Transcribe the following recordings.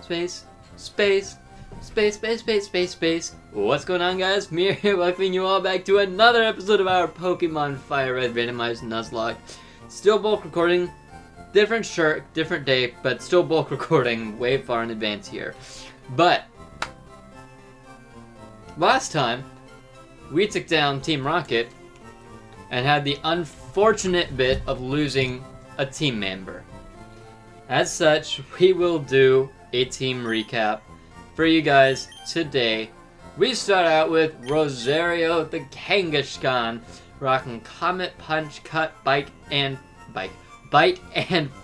space, space, space, space, space, space, space. What's going on, guys? Mir here, welcoming you all back to another episode of our Pokemon Fire Red Randomized Nuzlocke. Still bulk recording, different shirt, different day, but still bulk recording way far in advance here. But last time, we took down Team Rocket and had the unfortunate bit of losing a team member. As such, we will do a team recap for you guys today. We start out with Rosario the Kangaskhan, rocking Comet Punch, Cut, Bite, and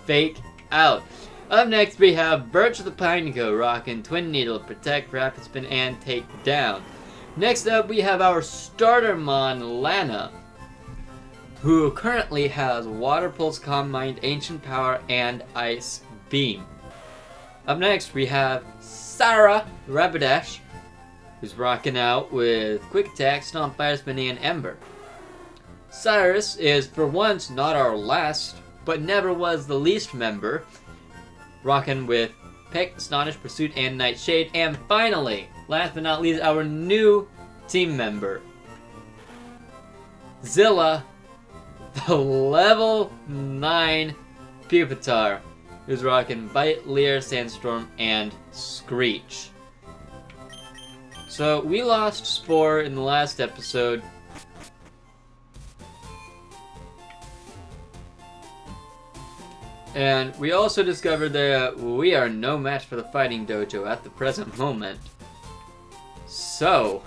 Fake Out. Up next, we have Birch the Pineco, rocking Twin Needle, Protect, Rapid Spin, and Take Down. Next up, we have our Startermon, Lana, who currently has Water Pulse, Calm Mind, Ancient Power, and Ice Beam. Up next, we have Sarah Rapidash, who's rocking out with Quick Attack, Stomp, Fire Spinning, and Ember. Cyrus is, for once, not our last, but never was the least member, rocking with Pick, Astonish, Pursuit, and Nightshade. And finally, last but not least, our new team member, Zilla, the level 9 Pupitar, who's rocking Bite, Leer, Sandstorm, and Screech. So, we lost Spore in the last episode. And we also discovered that we are no match for the Fighting Dojo at the present moment. So,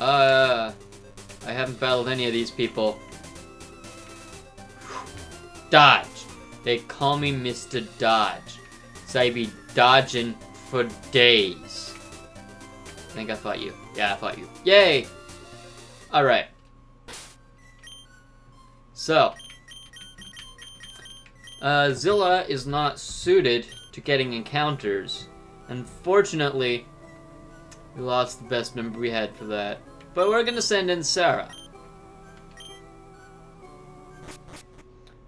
I haven't battled any of these people. Dodge. They call me Mr. Dodge. So I be dodging for days. I think I fought you. Yeah, I fought you. Yay! Alright. So, Zilla is not suited to getting encounters. Unfortunately, we lost the best member we had for that. But we're gonna send in Sarah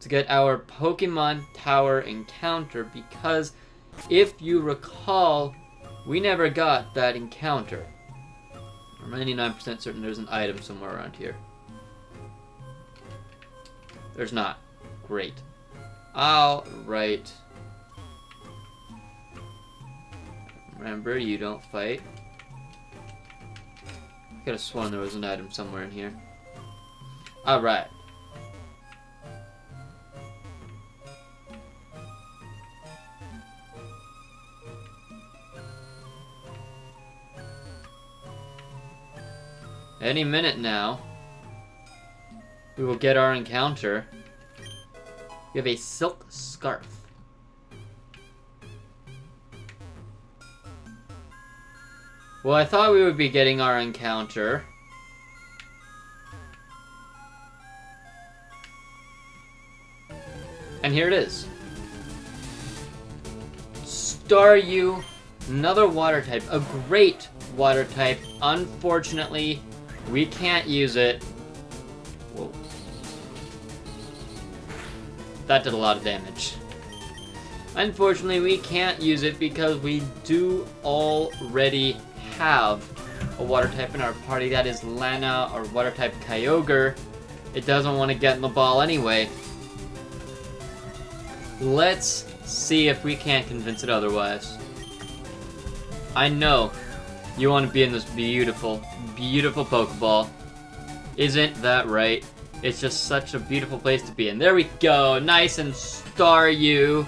to get our Pokemon Tower encounter, because if you recall, we never got that encounter. I'm 99% certain there's an item somewhere around here. There's not. Great. Alright. Remember, you don't fight. I could have sworn there was an item somewhere in here. Alright. Any minute now, we will get our encounter. We have a Silk Scarf. Well, I thought we would be getting our encounter. And here it is. Staryu, another water type. A great water type. Unfortunately, we can't use it. Whoa. That did a lot of damage. Unfortunately, we can't use it because we do already have a water type in our party. That is Lana, or water type Kyogre. It doesn't want to get in the ball anyway. Let's see if we can't convince it otherwise. I know you want to be in this beautiful, beautiful Pokeball. Isn't that right? It's just such a beautiful place to be in. There we go. Nice and Staryu.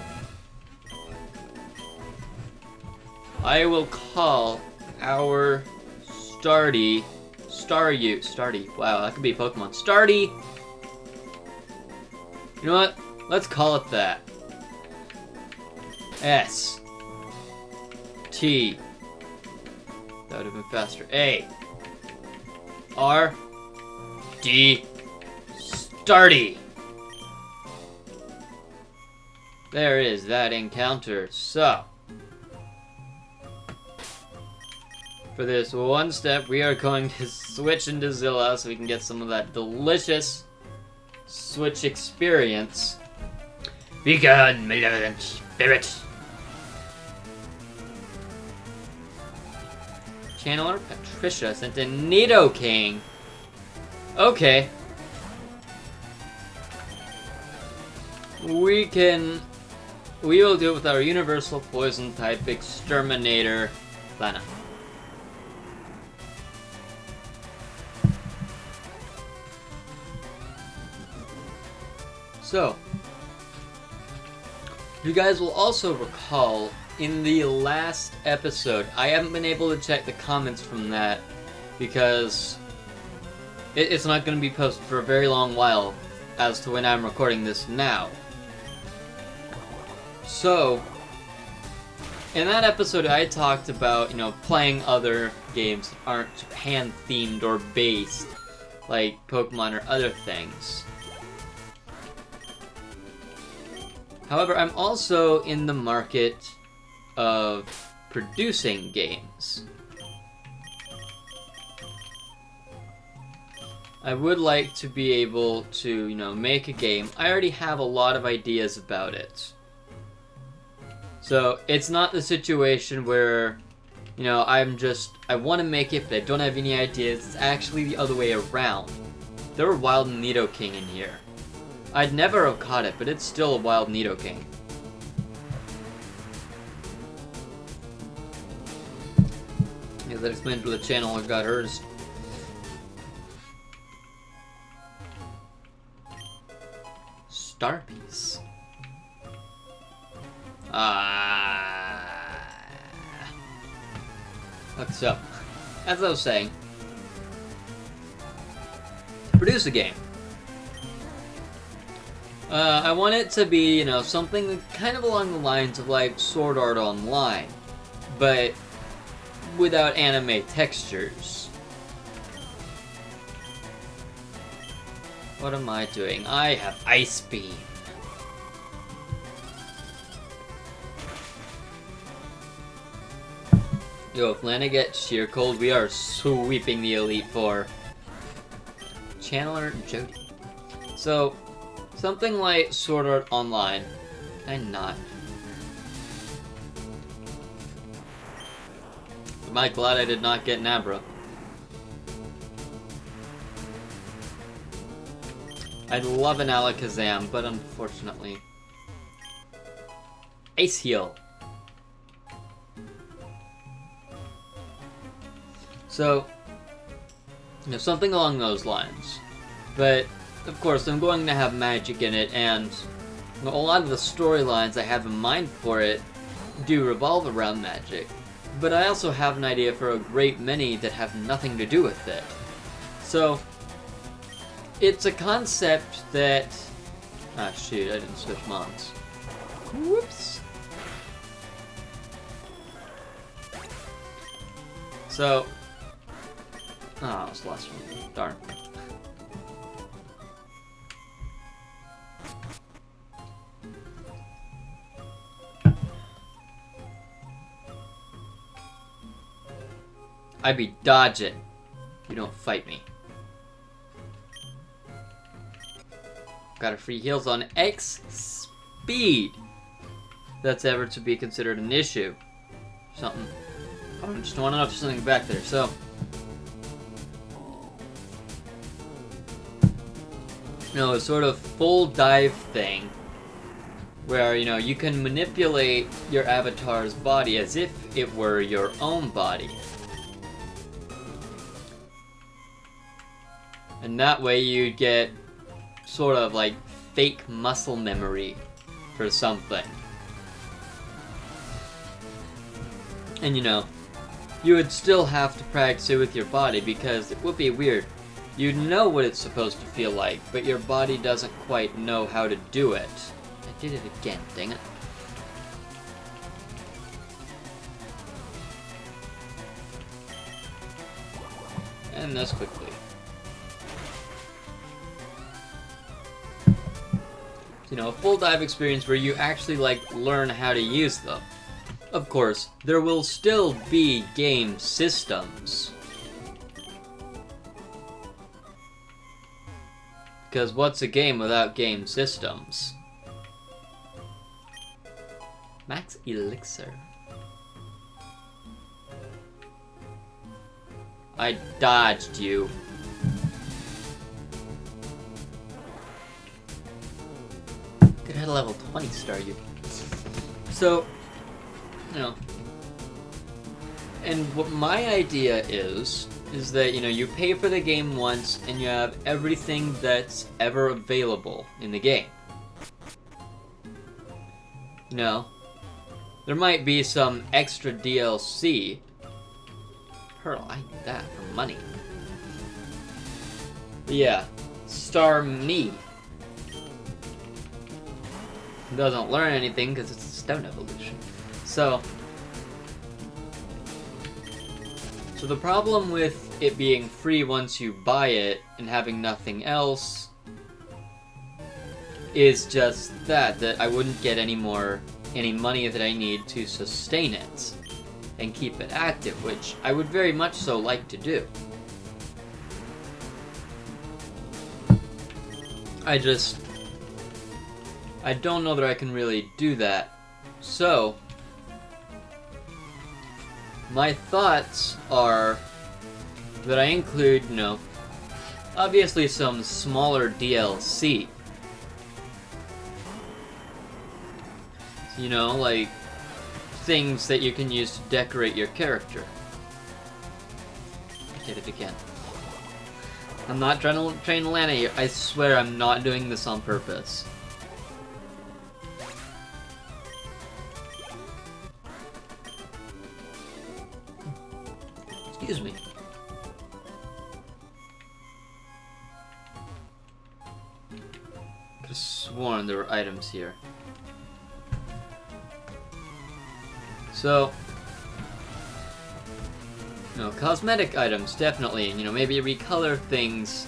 I will call our Staryu. Wow, that could be a Pokemon. Stardy. You know what? Let's call it that. S. T. That would have been faster. A. R. D. Stardy. There is that encounter. So, for this one step, we are going to switch into Zilla so we can get some of that delicious Switch experience. Be gone, malevolent spirit. Channeler Patricia sent a Nidoking. Okay. We will do it with our universal poison type exterminator, Lana. So, you guys will also recall in the last episode, I haven't been able to check the comments from that because it's not going to be posted for a very long while as to when I'm recording this now. So, in that episode I talked about, playing other games that aren't Japan-themed or based, like Pokemon or other things. However, I'm also in the market of producing games. I would like to be able to, make a game. I already have a lot of ideas about it. So, it's not the situation where, I want to make it, but I don't have any ideas. It's actually the other way around. There were wild Nidoking in here. I'd never have caught it, but it's still a wild Nidoking. Yeah, that explains where the channel got hers. Starpiece. Okay, so, as I was saying, produce a game. I want it to be, something kind of along the lines of like Sword Art Online, but without anime textures. What am I doing? I have Ice Beam. Yo, if Lana gets Sheer Cold, we are sweeping the Elite Four. Channeler Jody. So, something like Sword Art Online. I'm not. Am I glad I did not get Nabra? I'd love an Alakazam, but unfortunately... Ice Heal. So, something along those lines. But, of course, I'm going to have magic in it, and a lot of the storylines I have in mind for it do revolve around magic. But I also have an idea for a great many that have nothing to do with it. So, it's a concept that... Ah, shoot, I didn't switch mods. Whoops! So... Oh, it's the last one. Darn. I be dodging. You don't fight me. Got a free heals on X speed. That's ever to be considered an issue. Something. I just want to know if there's something back there. So. A sort of full dive thing. Where, you can manipulate your avatar's body as if it were your own body. And that way you get sort of like fake muscle memory for something. And you would still have to practice it with your body because it would be weird. You know what it's supposed to feel like, but your body doesn't quite know how to do it. I did it again, dang it. And this quickly. A full dive experience where you actually learn how to use them. Of course, there will still be game systems. Because what's a game without game systems? Max Elixir. I dodged you. Could have level 20 star you. So, you know. And what my idea is that, you know, you pay for the game once and you have everything that's ever available in the game. You know, there might be some extra DLC. Pearl, I need that for money. But yeah, star me. Doesn't learn anything because it's a stone evolution. So the problem with it being free once you buy it and having nothing else is just that I wouldn't get any money that I need to sustain it and keep it active, which I would very much so like to do. I don't know that I can really do that. So my thoughts are that I include, you know, obviously some smaller DLC. You know, like things that you can use to decorate your character. I did it again. I'm not trying to train Lana here. I swear I'm not doing this on purpose. Excuse me. Could have sworn there were items here. So, you know, cosmetic items, definitely. You know, maybe recolor things.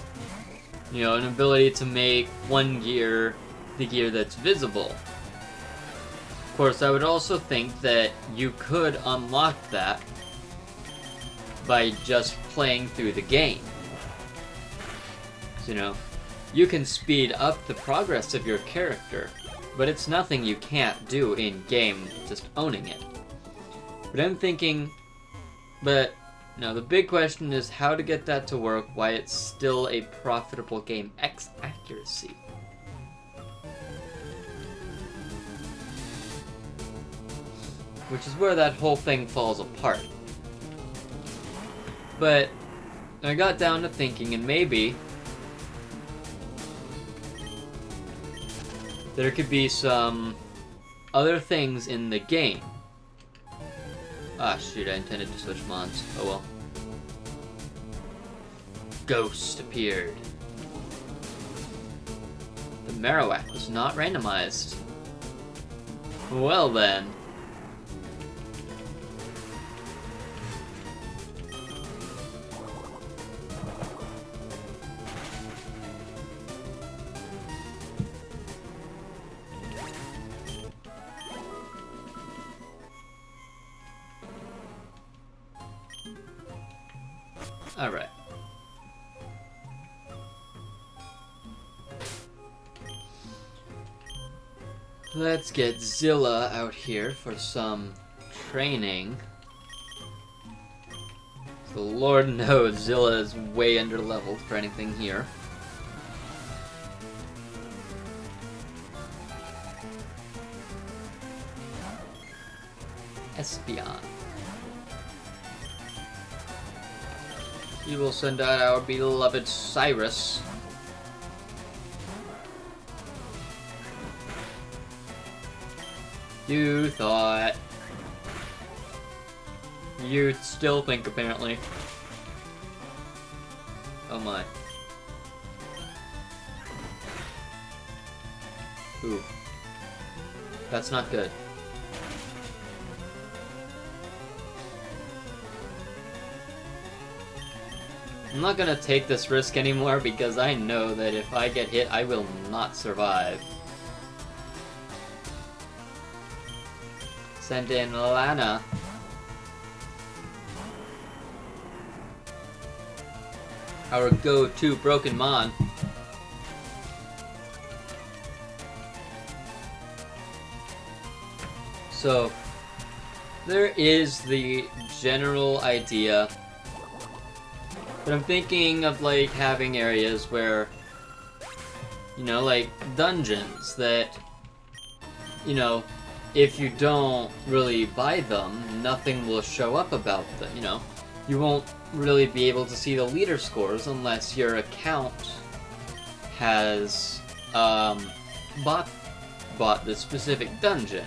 You know, an ability to make one gear the gear that's visible. Of course, I would also think that you could unlock that by just playing through the game. So, you know, you can speed up the progress of your character, but it's nothing you can't do in-game just owning it. But I'm thinking, you know, the big question is how to get that to work, why it's still a profitable game. X accuracy. Which is where that whole thing falls apart. But I got down to thinking, and maybe there could be some other things in the game. Ah, shoot, I intended to switch mods. Oh well. Ghost appeared. The Marowak was not randomized. Well then. Alright. Let's get Zilla out here for some training. So Lord knows Zilla is way under-leveled for anything here. Espeon. We will send out our beloved Cyrus. You thought. You still think, apparently. Oh my. Ooh. That's not good. I'm not gonna take this risk anymore because I know that if I get hit, I will not survive. Send in Lana. Our go-to broken mon. So there is the general idea, but I'm thinking of like having areas where, you know, like dungeons that, you know, if you don't really buy them, nothing will show up about them, you know. You won't really be able to see the leader scores unless your account has bought the specific dungeon.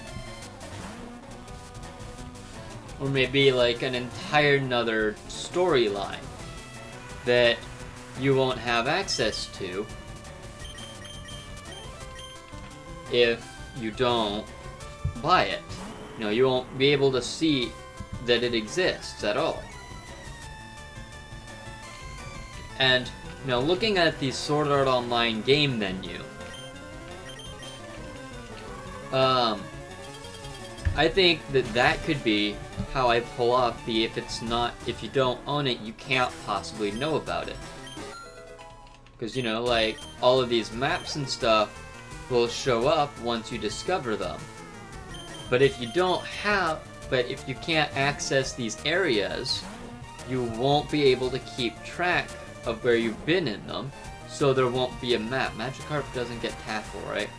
Or maybe like an entire another storyline that you won't have access to if you don't buy it. You know, you won't be able to see that it exists at all. And, you know, looking at the Sword Art Online game menu, I think that that could be how I pull off the if you don't own it, you can't possibly know about it. Because, you know, like, all of these maps and stuff will show up once you discover them. But if you if you can't access these areas, you won't be able to keep track of where you've been in them, so there won't be a map. Magikarp doesn't get tackle, right?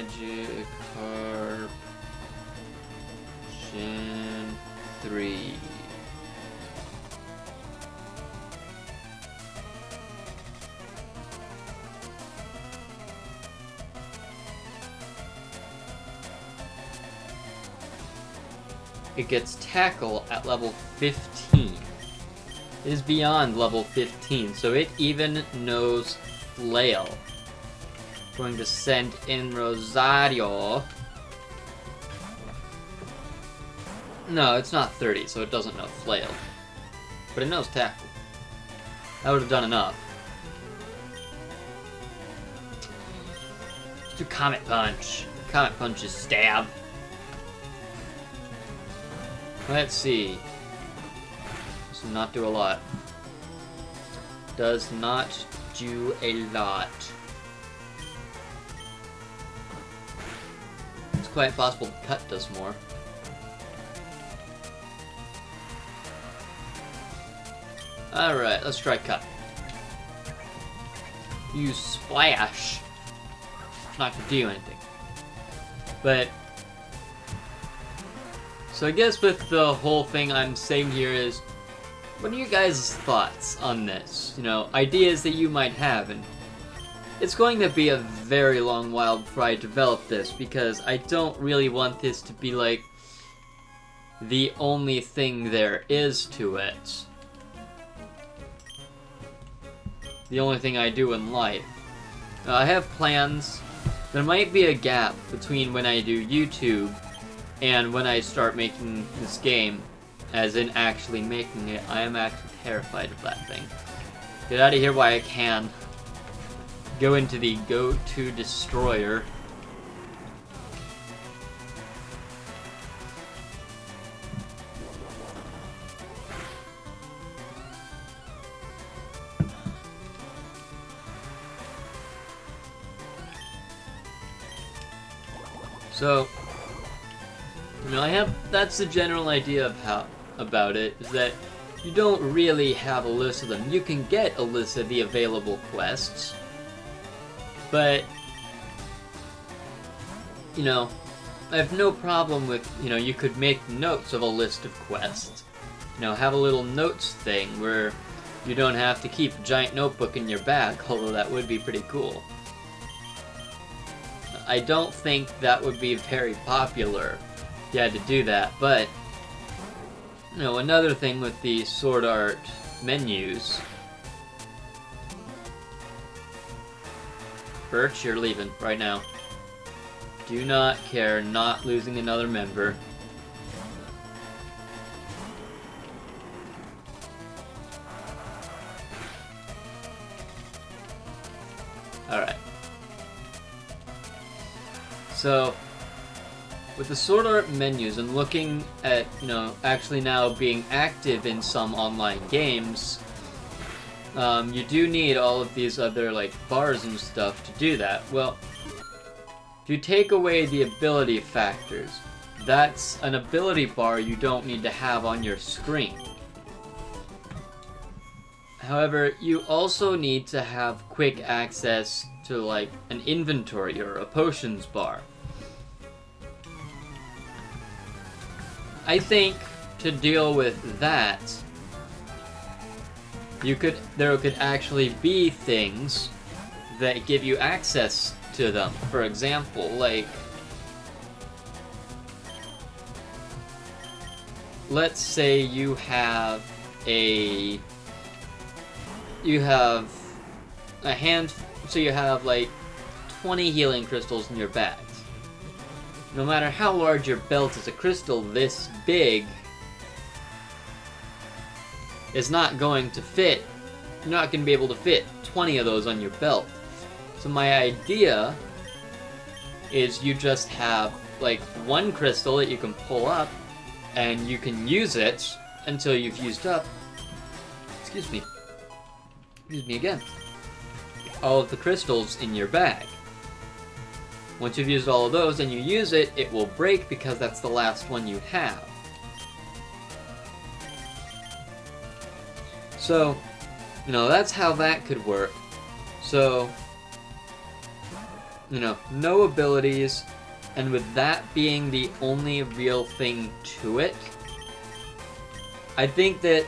Magikarp Gen 3. It gets tackle at level 15. It is beyond level 15, so it even knows flail. Going to send in Rosario. No, it's not 30, so it doesn't know flail. But it knows tackle. That would have done enough. Let's do Comet Punch. Comet Punch is stab. Let's see. Does not do a lot. Does not do a lot. It's quite possible Cut does more. Alright, let's try Cut. Use Splash. It's not gonna do anything. But so I guess with the whole thing I'm saying here is, what are you guys' thoughts on this? You know, ideas that you might have, and it's going to be a very long while before I develop this, because I don't really want this to be like the only thing there is to it. The only thing I do in life. I have plans. There might be a gap between when I do YouTube and when I start making this game, as in actually making it. I am actually terrified of that thing. Get out of here while I can. Go into the go-to destroyer. So, you know, that's the general idea of about it, is that you don't really have a list of them. You can get a list of the available quests, but, you know, I have no problem with, you know, you could make notes of a list of quests. You know, have a little notes thing where you don't have to keep a giant notebook in your bag, although that would be pretty cool. I don't think that would be very popular if you had to do that, but, you know, another thing with the Sword Art menus. Birch, you're leaving right now. Do not care, not losing another member. Alright. So, with the Sword Art menus and looking at, you know, actually now being active in some online games, you do need all of these other, like, bars and stuff to do that. Well, if you take away the ability factors, that's an ability bar you don't need to have on your screen. However, you also need to have quick access to, like, an inventory or a potions bar. I think to deal with that, there could actually be things that give you access to them. For example, like, let's say you have a hand, so you have like 20 healing crystals in your bags. No matter how large your belt is, a crystal this big is not going to fit. You're not going to be able to fit 20 of those on your belt. So my idea is you just have like one crystal that you can pull up, and you can use it until you've used up, excuse me again, all of the crystals in your bag. Once you've used all of those and you use it, it will break because that's the last one you have. So, you know, that's how that could work. So, you know, no abilities, and with that being the only real thing to it, I think that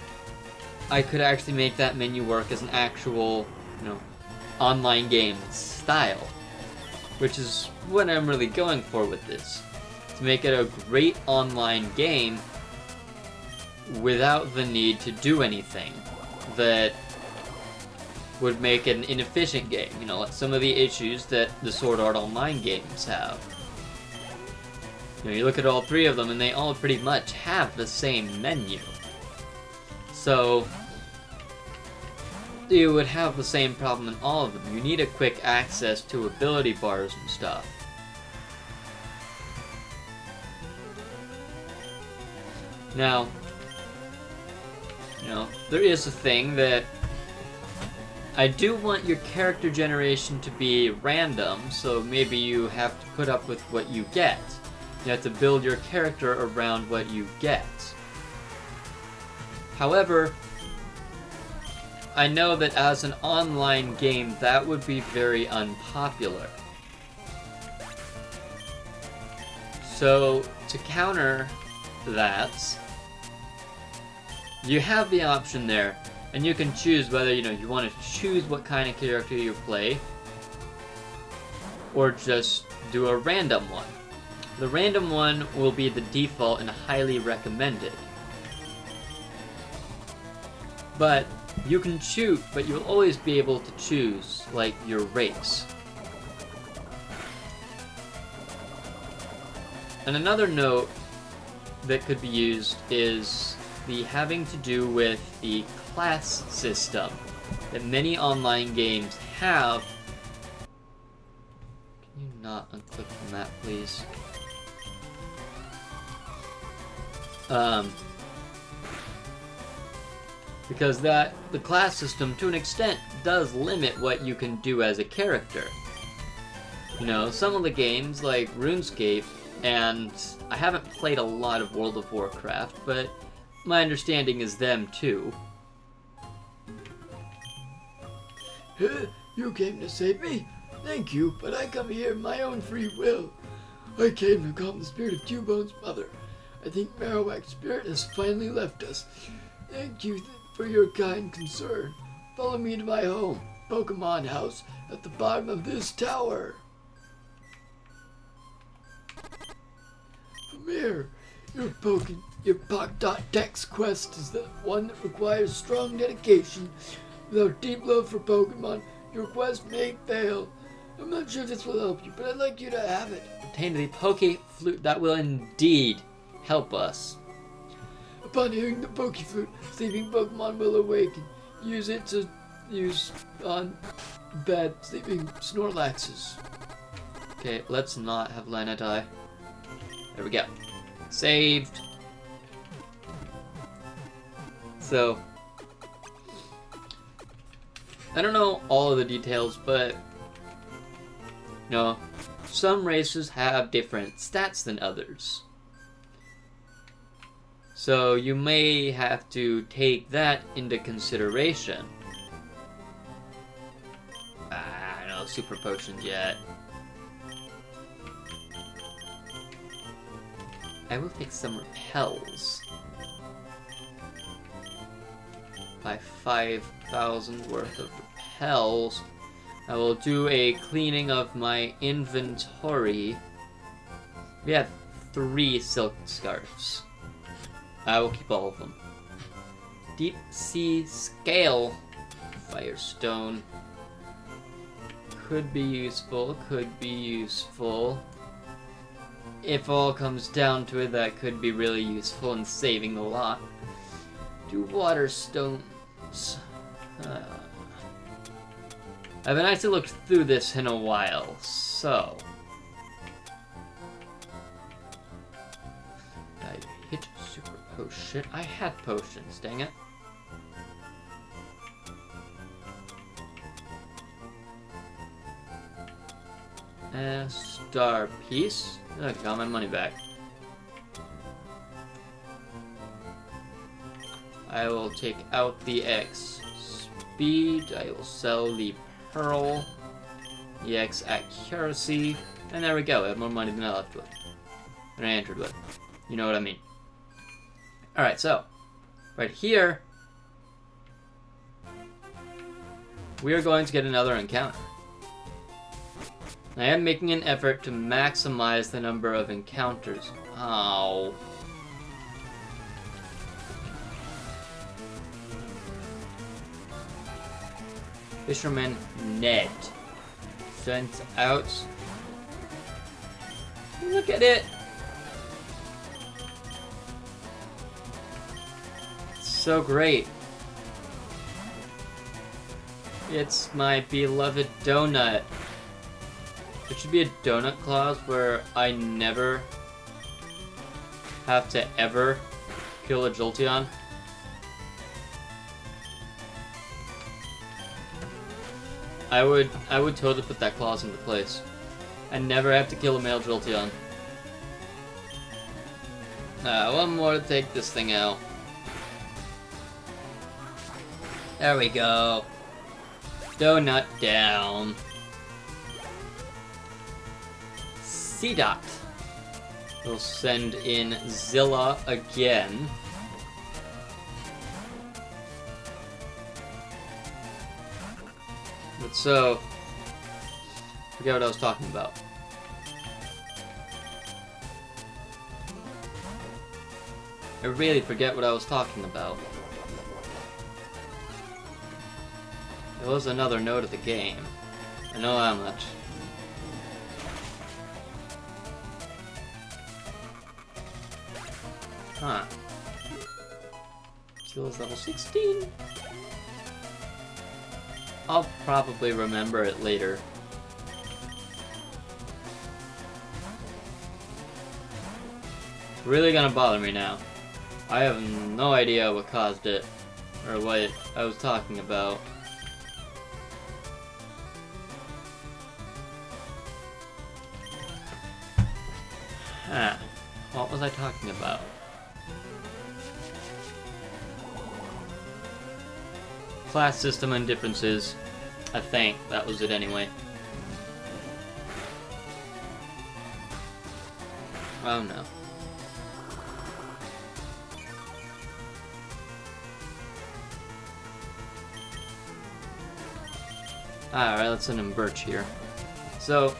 I could actually make that menu work as an actual, you know, online game style, which is what I'm really going for with this. To make it a great online game without the need to do anything that would make it an inefficient game. You know, like some of the issues that the Sword Art Online games have. You know, you look at all three of them and they all pretty much have the same menu. So, you would have the same problem in all of them. You need a quick access to ability bars and stuff. Now, you know, there is a thing that I do want your character generation to be random, so maybe you have to put up with what you get. You have to build your character around what you get. However, I know that as an online game, that would be very unpopular. So, to counter that, you have the option there, and you can choose whether, you know, you want to choose what kind of character you play, or just do a random one. The random one will be the default and highly recommended. But you can choose, but you'll always be able to choose, like, your race. And another note that could be used is the having to do with the class system that many online games have. Can you not unclick from that, please? Because the class system, to an extent, does limit what you can do as a character. You know, some of the games, like RuneScape, and I haven't played a lot of World of Warcraft, but my understanding is them too. You came to save me? Thank you, but I come here of my own free will. I came to calm the spirit of Two-Bone's mother. I think Marowak's spirit has finally left us. Thank you for your kind concern. Follow me to my home, Pokemon House, at the bottom of this tower. From here, your Pok.Dex quest is the one that requires strong dedication. Without deep love for Pokemon, your quest may fail. I'm not sure if this will help you, but I'd like you to have it. Obtain the Poke Flute. That will indeed help us. Upon hearing the Poke Flute, sleeping Pokemon will awaken. Use it to use on bad sleeping Snorlaxes. Okay, let's not have Lana die. There we go. Saved. I don't know all of the details, but you know, some races have different stats than others. So you may have to take that into consideration. No super potions yet. I will take some repels. By 5,000 worth of repels. I will do a cleaning of my inventory. We have 3 silk scarves. I will keep all of them. Deep sea scale. Firestone. Could be useful, could be useful. If all comes down to it, that could be really useful in saving a lot. Do water stones. I haven't actually looked through this in a while, so... I hit super potion. I had potions, dang it. Star piece. I got my money back. I will take out the X speed. I will sell the pearl, the X accuracy, and there we go. I have more money than I left with. And I entered with. You know what I mean. Alright, so right here we are going to get another encounter. I am making an effort to maximize the number of encounters. Ow. Fisherman Ned. Sent out. Look at it! It's so great. It's my beloved donut. There should be a donut clause where I never have to ever kill a Jolteon. I would totally put that clause into place. I never have to kill a male Jolteon. One more to take this thing out. There we go. Donut down. C-Dot. We'll send in Zilla again. But so, forget what I was talking about. I really forget what I was talking about. It was another note of the game. I know that much. Huh. Zilla's level 16. I'll probably remember it later. It's really gonna bother me now. I have no idea what caused it, or what I was talking about. Huh. What was I talking about? Class system and differences. I think that was it anyway. Oh no. Alright, let's send him Birch here. So,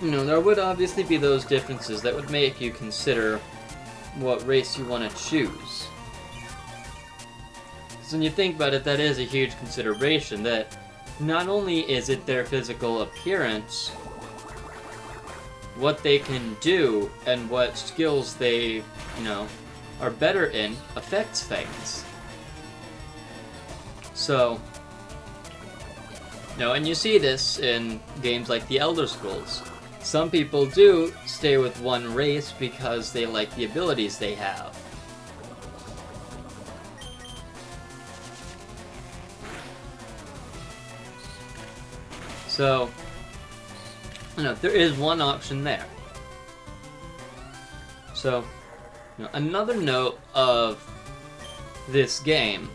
you know, there would obviously be those differences that would make you consider what race you want to choose. Because when you think about it, that is a huge consideration, that not only is it their physical appearance, what they can do and what skills they, you know, are better in affects things. So, you know, and you see this in games like the Elder Scrolls. Some people do stay with one race because they like the abilities they have. So, there is one option there. So, another note of this game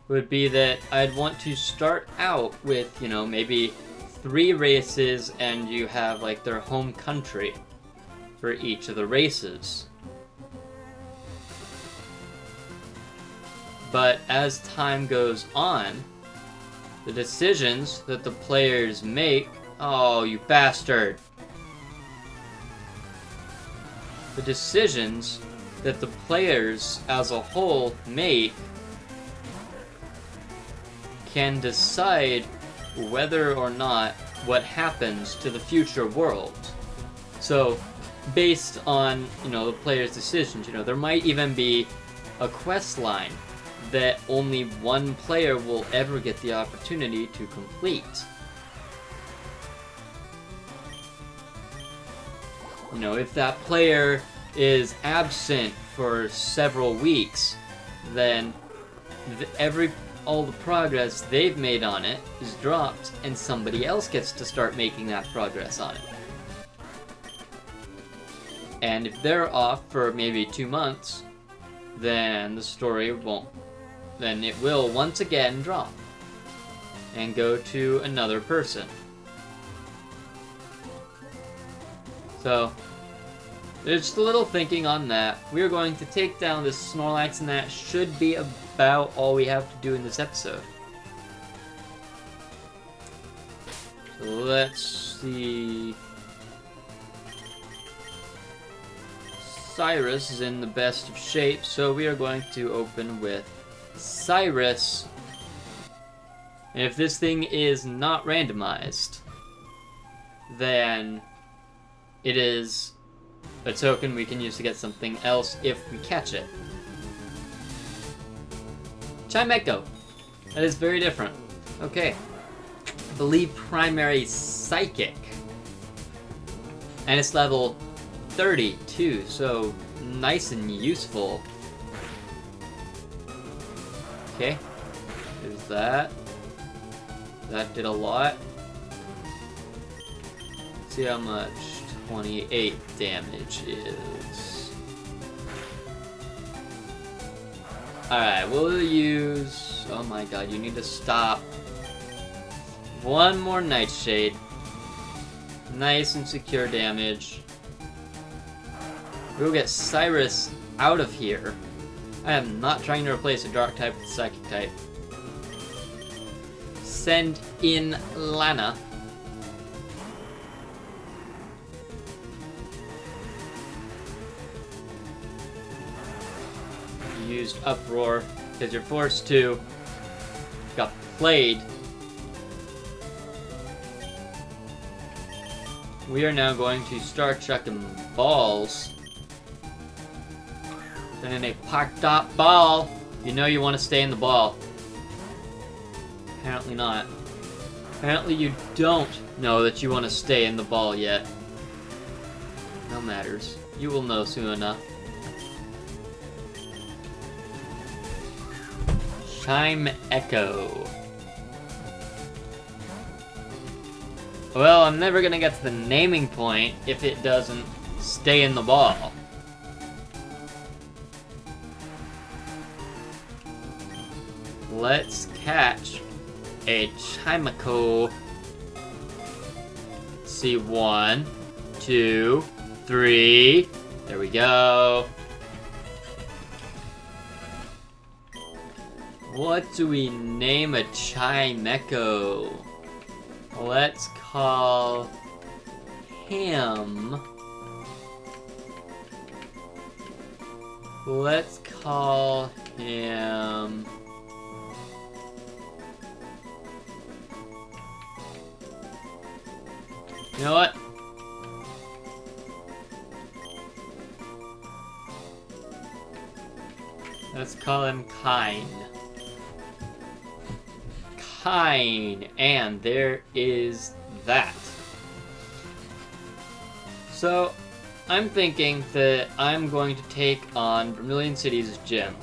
would be that I'd want to start out with, maybe 3 races, and you have like their home country for each of the races. But as time goes on, the decisions that the players make... Oh, you bastard! The decisions that the players as a whole make can decide whether or not what happens to the future world. So, based on, the player's decisions, there might even be a quest line that only one player will ever get the opportunity to complete. If that player is absent for several weeks, then all the progress they've made on it is dropped, and somebody else gets to start making that progress on it. And if they're off for maybe 2 months, then the story won't. Then it will once again drop and go to another person. So, there's just a little thinking on that. We're going to take down this Snorlax, and that should be about all we have to do in this episode. So let's see. Cyrus is in the best of shape, so we are going to open with Cyrus. And if this thing is not randomized, then it is a token we can use to get something else if we catch it. Chimecho. That is very different. Okay. I believe primary psychic. And it's level 32, so nice and useful. Okay. There's that. That did a lot. Let's see how much 28 damage is. Alright, we'll use... Oh my god, you need to stop. One more Nightshade. Nice and secure damage. We'll get Cyrus out of here. I am not trying to replace a Dark type with a Psychic type. Send in Lana. Used Uproar because you're forced to. Got played. We are now going to start chucking balls. Then in a parked up ball. You know you want to stay in the ball. Apparently not. Apparently you don't know that you want to stay in the ball yet. No matters. You will know soon enough. Chime Echo. Well, I'm never gonna get to the naming point if it doesn't stay in the ball. Let's catch a Chimecho. See, 1, 2, 3. There we go. What do we name a Chimecho? Let's call him. Let's call him. You know what? Let's call him Kine. Kine, and there is that. So, I'm thinking that I'm going to take on Vermilion City's gym.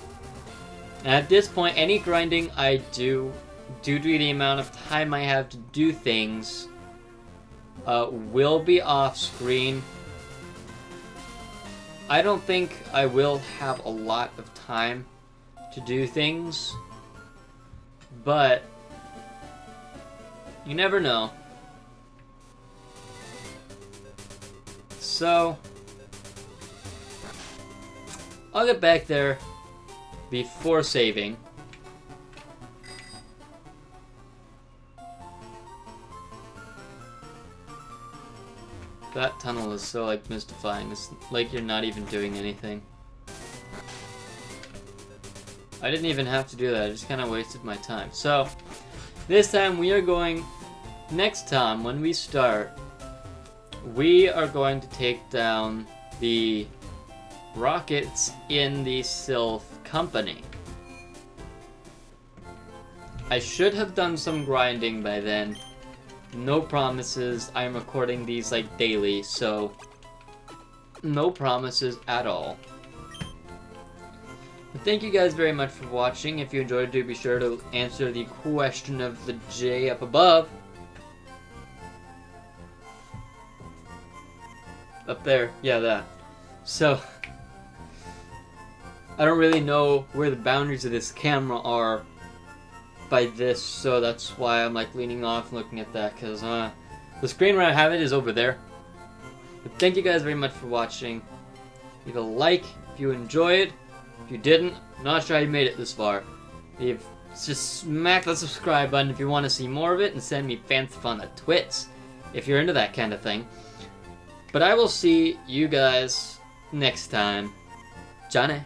And at this point, any grinding I do due to the amount of time I have to do things, will be off screen. I don't think I will have a lot of time to do things, but you never know. So, I'll get back there before saving. That tunnel is so, like, mystifying. It's like you're not even doing anything. I didn't even have to do that. I just kind of wasted my time. So, this time we are going... Next time, when we start, we are going to take down the rockets in the Sylph Company. I should have done some grinding by then. No promises. I'm recording these like daily, so no promises at all. But thank you guys very much for watching. If you enjoyed, do be sure to answer the question of the J up above. Up there, yeah, that. So, I don't really know where the boundaries of this camera are by this, so that's why I'm like leaning off and looking at that, because the screen where I have it is over there. But thank you guys very much for watching. Leave a like if you enjoy it. If you didn't, I'm not sure how you made it this far. Just smack the subscribe button if you want to see more of it, and send me fancy fun at twits if you're into that kind of thing. But I will see you guys next time. Johnny.